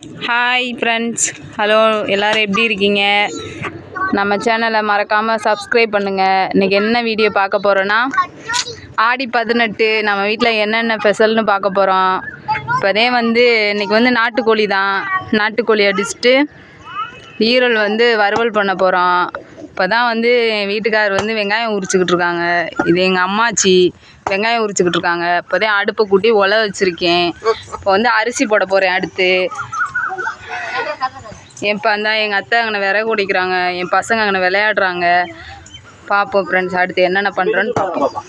Hi friends, hello எல்லோரும் எப்படி இருக்கீங்க? நம்ம சேனலை மறக்காமல் சப்ஸ்கிரைப் பண்ணுங்கள். இன்றைக்கி என்ன வீடியோ பார்க்க போகிறோன்னா, ஆடி 18 நம்ம வீட்டில் என்னென்ன ஸ்பெஷல்னு பார்க்க போகிறோம். இப்போதே இன்றைக்கி நாட்டுக்கோழி தான். நாட்டுக்கோழி அடிச்சுட்டு ஈரல் வறுவல் பண்ண போகிறோம். இப்போ தான் என் வீட்டுக்காரர் வெங்காயம் உரிச்சிக்கிட்டு இருக்காங்க. இது எங்கள் அம்மாச்சி வெங்காயம் உரிச்சிக்கிட்டு இருக்காங்க. இப்போதான் அடுப்பை கூட்டி உலை வச்சுருக்கேன். இப்போ அரிசி போட போகிறேன். அடுத்து எங்கள் அத்தை அங்கே விறகு உடைக்கிறாங்க, என் பசங்க அங்கே விளையாடுறாங்க. பார்ப்போம் ஃப்ரெண்ட்ஸ், அடுத்து என்னென்ன பண்ணுறோன்னு பார்ப்போம்.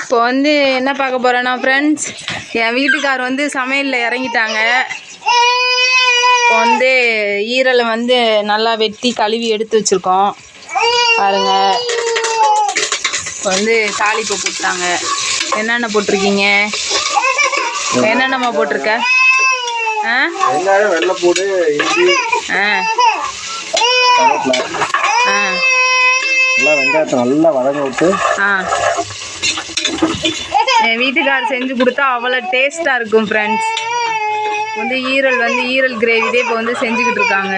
இப்போ என்ன பார்க்க போகிறேன்னா ஃப்ரெண்ட்ஸ், என் வீட்டுக்கார் சமையலில் இறங்கிட்டாங்க. இப்போ ஈரலை நல்லா வெட்டி கழுவி எடுத்து வச்சுருக்கோம் பாருங்கள். இப்போ தாளிப்பு போட்டாங்க. என்னென்ன போட்டிருக்கீங்க? என்னென்னம்மா போட்டிருக்க? வெள்ளைப்பூடு, இஞ்சி, வெங்காயத்தை நல்லா வதங்க விட்டு என் வீட்டுக்காரர் செஞ்சு கொடுத்தா அவ்வளோ டேஸ்ட்டாக இருக்கும் ஃப்ரெண்ட்ஸ். ஈரல் கிரேவிதே இப்போ செஞ்சுக்கிட்டு இருக்காங்க.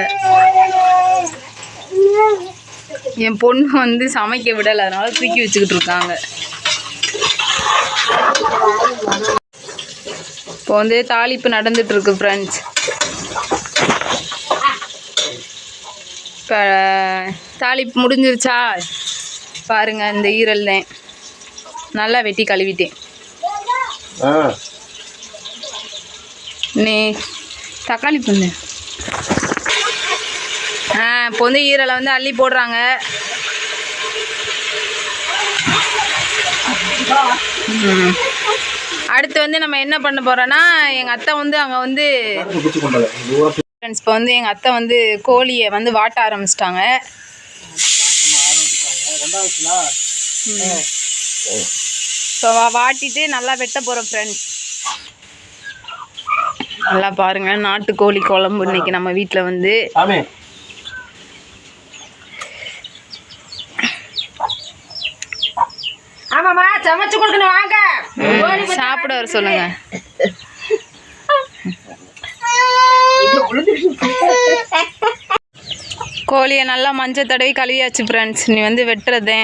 என் பொண்ணு சமைக்க விடலை, அதனால தூக்கி வச்சுக்கிட்டு இருக்காங்க. இப்போ தாளிப்பு நடந்துட்டுருக்கு ஃப்ரெண்ட்ஸ். இப்போ தாளிப்பு முடிஞ்சிருச்சா பாருங்கள். இந்த ஈரல் தான் நல்லா வெட்டி கழுவிட்டேன். நீ தக்காளி பண்ணு. இப்போ ஈரலை அள்ளி போடுறாங்க. அடுத்து நம்ம என்ன பண்ண போகிறோன்னா, எங்கள் அத்தை அங்கே ஃப்ரெண்ட்ஸ் இப்போ எங்கள் அத்தை கோழியை வாட்ட ஆரம்பிச்சிட்டாங்க. இப்போ வாட்டிட்டு நல்லா வெட்ட போகிறோம் ஃப்ரெண்ட்ஸ். நல்லா பாருங்கள், நாட்டுக்கோழி குழம்பு இன்னைக்கு நம்ம வீட்டில் ஆமாம்மா சமைச்சு கொடுக்கணும், வாங்க சாப்பிட வர சொல்லுங்க. கோழியை நல்லா மஞ்சள் தடவி கழுவியாச்சு ஃப்ரெண்ட்ஸ். நீ வெட்டுறதே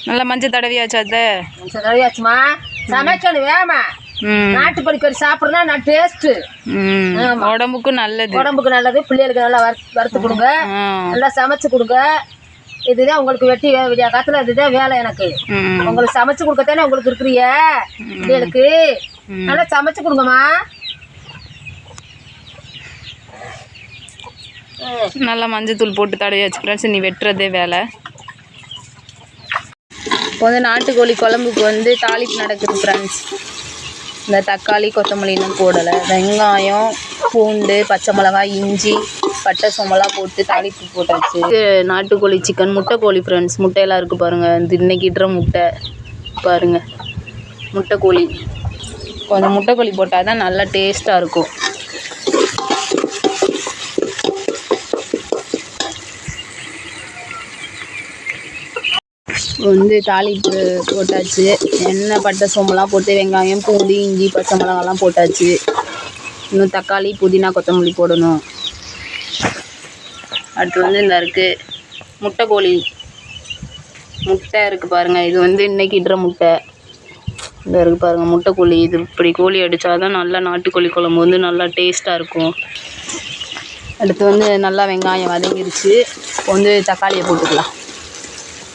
நல்லா மஞ்சள் தடவியாச்சா? தடவியாச்சுமா. சமைக்கணும் வேமா. நாட்டுக்கோழி கறி சாப்பிட்றதுனா நான் டேஸ்ட்டு, உடம்புக்கும் நல்லது. உடம்புக்கு நல்லது. பிள்ளைகளுக்கு நல்லா வறுத்து கொடுங்க, நல்லா சமைச்சு கொடுங்க. இதுதான் உங்களுக்கு வெட்டி விடியா காலத்துல இதுதான் வேலை எனக்கு. உங்களுக்கு சமைச்சு கொடுக்கத்தானே உங்களுக்கு இருக்கிறீங்க. பிள்ளைகளுக்கு நல்லா சமைச்சு கொடுங்கம்மா. நல்லா மஞ்சள் தூள் போட்டு தடவியாச்சு ஃப்ரெண்ட்ஸ். நீ வெட்டுறதே வேலை. இப்போ நாட்டுக்கோழி குழம்புக்கு தாளிப்பு நடக்குது ஃப்ரெண்ட்ஸ். இந்த தக்காளி கொத்தமல்லின்னு போடலை, வெங்காயம், பூண்டு, பச்சை மிளகாய், இஞ்சி, பட்டை சோம்பெல்லாம் போட்டு தாளிப்பு போட்டாச்சு. நாட்டுக்கோழி சிக்கன் முட்டைக்கோழி ஃப்ரெண்ட்ஸ். முட்டையெல்லாம் இருக்குது பாருங்கள். இன்னைக்கு இடுற முட்டை பாருங்கள், முட்டைக்கோழி. கொஞ்சம் முட்டைக்கோழி போட்டால் தான் நல்லா டேஸ்ட்டாக இருக்கும். தாளிப்பு போட்டாச்சு. எண்ணெய், பட்டை சோம்பெல்லாம் போட்டு வெங்காயம், பூண்டு, இஞ்சி, பச்சை மிளகாலாம் போட்டாச்சு. இன்னும் தக்காளி, புதினா, கொத்தமல்லி போடணும். அடுத்து இந்த இருக்குது முட்டைக்கோழி. முட்டை இருக்குது பாருங்கள். இது இன்னைக்கு இடுற முட்டை. இந்த இருக்குது பாருங்கள் முட்டைக்கோழி. இது இப்படி கோழி அடித்தா தான் நல்லா நாட்டுக்கோழி குழம்பு நல்லா டேஸ்ட்டாக இருக்கும். அடுத்து நல்லா வெங்காயம் வதங்கிருச்சு. இப்போ தக்காளியை போட்டுக்கலாம்.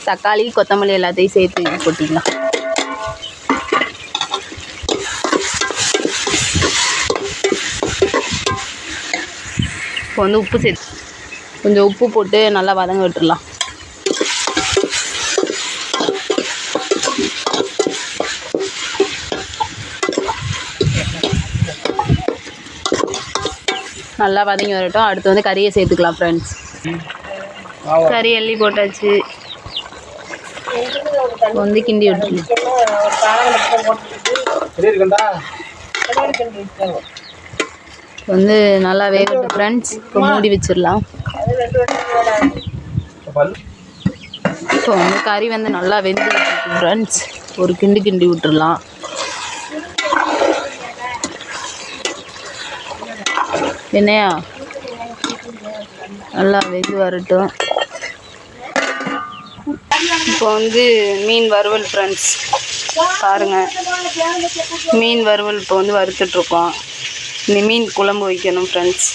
தக்காளி, கொத்தமல்லி எல்லாத்தையும் சேர்த்து போட்டிக்கலாம். இப்போ உப்பு சேர்த்து கொஞ்சம் உப்பு போட்டு நல்லா வதங்க விட்டுடலாம். நல்லா வதங்கி வரட்டும். அடுத்து கறியை சேர்த்துக்கலாம் ஃப்ரெண்ட்ஸ். கறி அள்ளி போட்டாச்சு. கிண்டி விட்டுருங்க. நல்லா வேகட்டும் ஃப்ரெண்ட்ஸ். இப்போ மூடி வச்சிடலாம். இப்போ வந்து கறி வந்து நல்லா வெந்துட்டு இருக்கு ஃப்ரெண்ட்ஸ். ஒரு கிண்டி கிண்டி விட்டுடலாம். என்னையா நல்லா வெந்து வரட்டும். இப்போ வந்து மீன் வறுவல் ஃப்ரெண்ட்ஸ் பாருங்கள். மீன் வறுவல் இப்போ வந்து வறுத்துட்ருக்கோம். இந்த மீன் குழம்பு வைக்கணும் ஃப்ரெண்ட்ஸ்.